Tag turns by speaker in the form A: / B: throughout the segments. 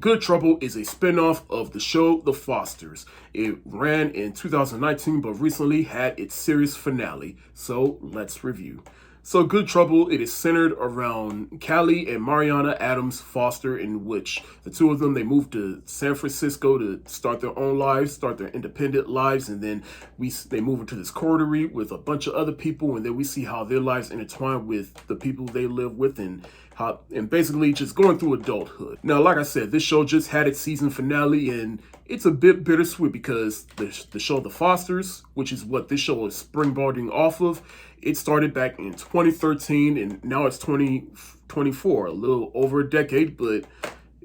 A: Good Trouble is a spin-off of the show The Fosters. It ran in 2019, but recently had its series finale. So let's review. So Good Trouble, it is centered around Callie and Mariana Adams Foster, in which the two of them, they moved to San Francisco to start their own lives, start their independent lives, and then they move into this coterie with a bunch of other people, and then we see how their lives intertwine with the people they live with, and basically just going through adulthood. Now, like I said, this show just had its season finale, and it's a bit bittersweet because the show The Fosters, which is what this show is springboarding off of, it started back in 2013 and now it's 2024, a little over a decade, but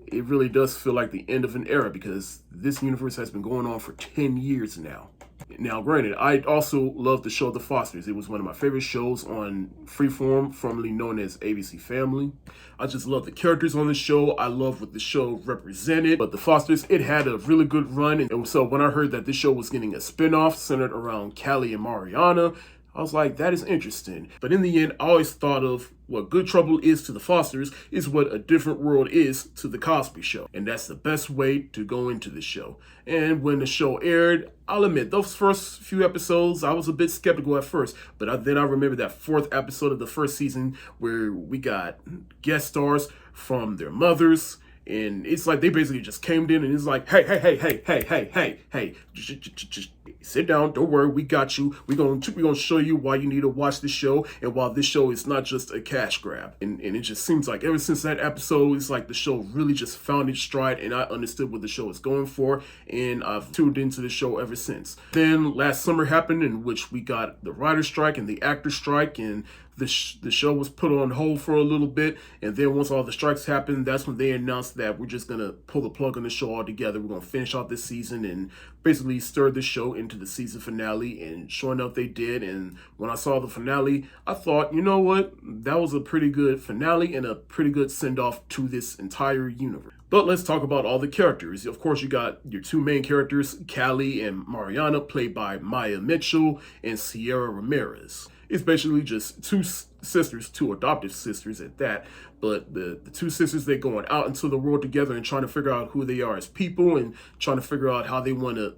A: it really does feel like the end of an era because this universe has been going on for 10 years now. Now, granted, I also love the show The Fosters. It was one of my favorite shows on Freeform, formerly known as ABC Family. I just love the characters on the show. I love what the show represented. But The Fosters, it had a really good run. And so when I heard that this show was getting a spinoff centered around Callie and Mariana, I was like, that is interesting. But in the end, I always thought of what Good Trouble is to the Fosters is what A Different World is to the Cosby Show. And that's the best way to go into the show. And when the show aired, I'll admit, those first few episodes, I was a bit skeptical at first. But then I remember that fourth episode of the first season where we got guest stars from their mothers. And it's like they basically just came in and it's like, hey, just sit down, don't worry, we got you. We're gonna show you why you need to watch this show and why this show is not just a cash grab. And it just seems like ever since that episode, it's like the show really just found its stride and I understood what the show is going for, and I've tuned into the show ever since. Then last summer happened, in which we got the writer's strike and the actor's strike, and the show was put on hold for a little bit, and then once all the strikes happened, that's when they announced that we're just going to pull the plug on the show altogether. We're going to finish out this season and basically stir the show into the season finale, and sure enough, they did. And when I saw the finale, I thought, you know what? That was a pretty good finale and a pretty good send-off to this entire universe. But let's talk about all the characters. Of course, you got your two main characters, Callie and Mariana, played by Maya Mitchell and Sierra Ramirez. It's basically just two sisters, two adoptive sisters at that. But the two sisters, they're going out into the world together and trying to figure out who they are as people and trying to figure out how they want to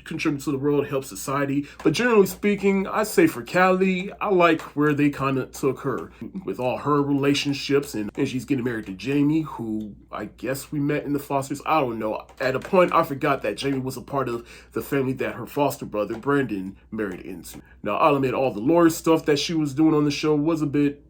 A: contribute to the world, help society. But generally speaking, I say for Callie, I like where they kind of took her with all her relationships, and she's getting married to Jamie, who I guess we met in the Fosters. I don't know. At a point, I forgot that Jamie was a part of the family that her foster brother Brandon married into. Now, I'll admit all the lawyer stuff that she was doing on the show was a bit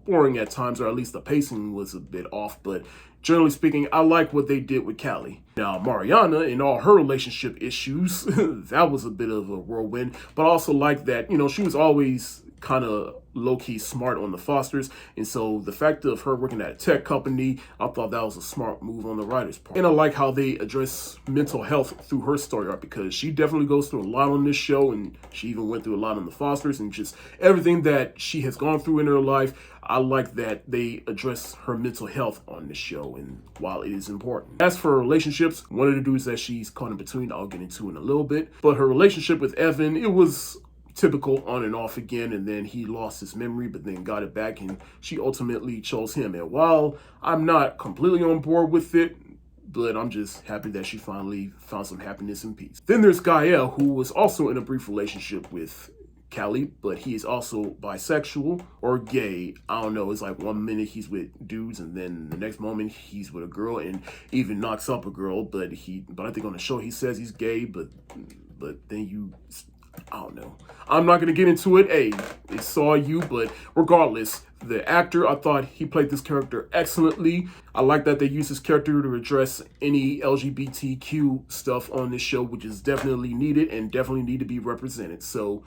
A: boring at times, or at least the pacing was a bit off, but generally speaking, I like what they did with Callie. Now, Mariana and all her relationship issues, that was a bit of a whirlwind, but I also like that, she was always kind of low-key smart on the Fosters, and so the fact of her working at a tech company, I thought that was a smart move on the writer's part. And I like how they address mental health through her story arc, because she definitely goes through a lot on this show, and she even went through a lot on the Fosters, and just everything that she has gone through in her life, I like that they address her mental health on this show, and while it is important. As for relationships, one of the dudes that she's caught in between, I'll get into in a little bit, but her relationship with Evan, it was typical on and off again, and then he lost his memory but then got it back, and she ultimately chose him. And while I'm not completely on board with it, but I'm just happy that she finally found some happiness and peace. Then there's Gael, who was also in a brief relationship with Callie, but he is also bisexual or gay. I don't know. It's like one minute he's with dudes and then the next moment he's with a girl and even knocks up a girl. But I think on the show he says he's gay, but then I don't know. I'm not going to get into it. Hey, it's all you, but regardless, the actor, I thought he played this character excellently. I like that they used his character to address any LGBTQ stuff on this show, which is definitely needed and definitely need to be represented. So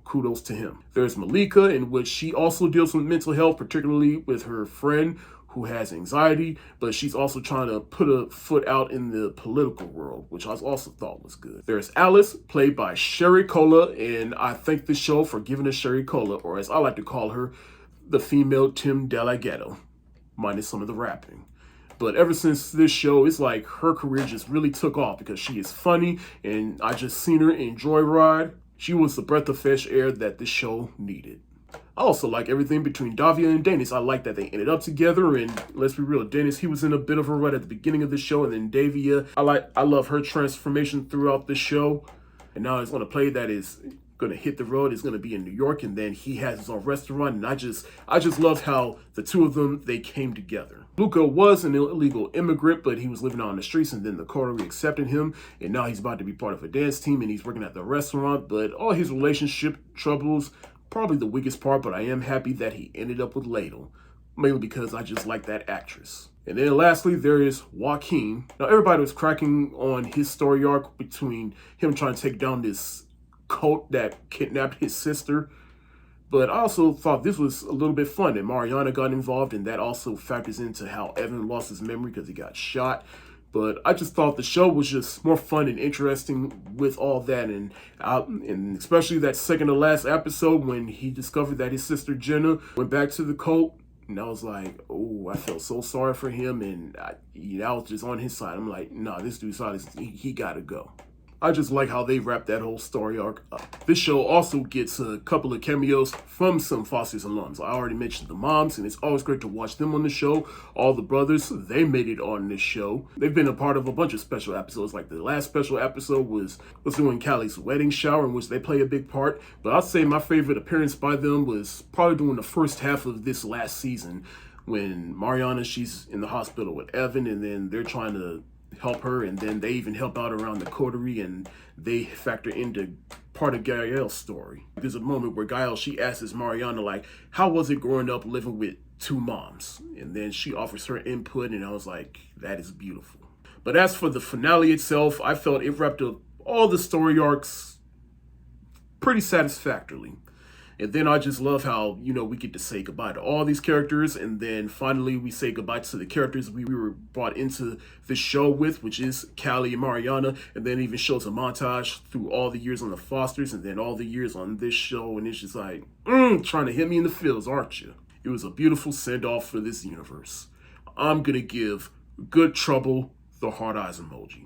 A: kudos to him. There's Malika, in which she also deals with mental health, particularly with her friend who has anxiety, but she's also trying to put a foot out in the political world, which I also thought was good. There's Alice, played by Sherry Cola, and I thank the show for giving us Sherry Cola, or as I like to call her, the female Tim Delgado, minus some of the rapping. But ever since this show, it's like her career just really took off because she is funny, and I just seen her in Joyride. She was the breath of fresh air that this show needed. I also like everything between Davia and Dennis. I like that they ended up together, and let's be real, Dennis, he was in a bit of a rut at the beginning of the show, and then Davia, I love her transformation throughout the show, and now it's going to play that is going to hit the road. It's going to be in New York, and then he has his own restaurant, and I just love how the two of them, they came together. Luca was an illegal immigrant, but he was living out on the streets, and then the coterie accepted him, and now he's about to be part of a dance team, and he's working at the restaurant, but all his relationship troubles, probably the weakest part, but I am happy that he ended up with Ladle, mainly because I just like that actress. And then lastly, there is Joaquin. Now, everybody was cracking on his story arc between him trying to take down this cult that kidnapped his sister. But I also thought this was a little bit fun, and Mariana got involved, and that also factors into how Evan lost his memory because he got shot. But I just thought the show was just more fun and interesting with all that, and especially that second to last episode when he discovered that his sister Jenna went back to the cult. And I was like, oh, I felt so sorry for him, and I was just on his side. I'm like, nah, this dude's side, he gotta go. I just like how they wrap that whole story arc up. This show also gets a couple of cameos from some Foster's alums. I already mentioned the moms, and it's always great to watch them on the show. All the brothers, they made it on this show. They've been a part of a bunch of special episodes, like the last special episode was doing Callie's wedding shower, in which they play a big part. But I'd say my favorite appearance by them was probably during the first half of this last season, when Mariana, she's in the hospital with Evan, and then they're trying to help her, and then they even help out around the coterie, and they factor into part of Gael's story. There's a moment where Gael, she asks Mariana, like, how was it growing up living with two moms? And then she offers her input, and I was like, that is beautiful. But as for the finale itself, I felt it wrapped up all the story arcs pretty satisfactorily. And then I just love how, we get to say goodbye to all these characters, and then finally we say goodbye to the characters we were brought into the show with, which is Callie and Mariana, and then even shows a montage through all the years on the Fosters, and then all the years on this show, and it's just like, trying to hit me in the feels, aren't you? It was a beautiful send-off for this universe. I'm gonna give Good Trouble the heart eyes emoji.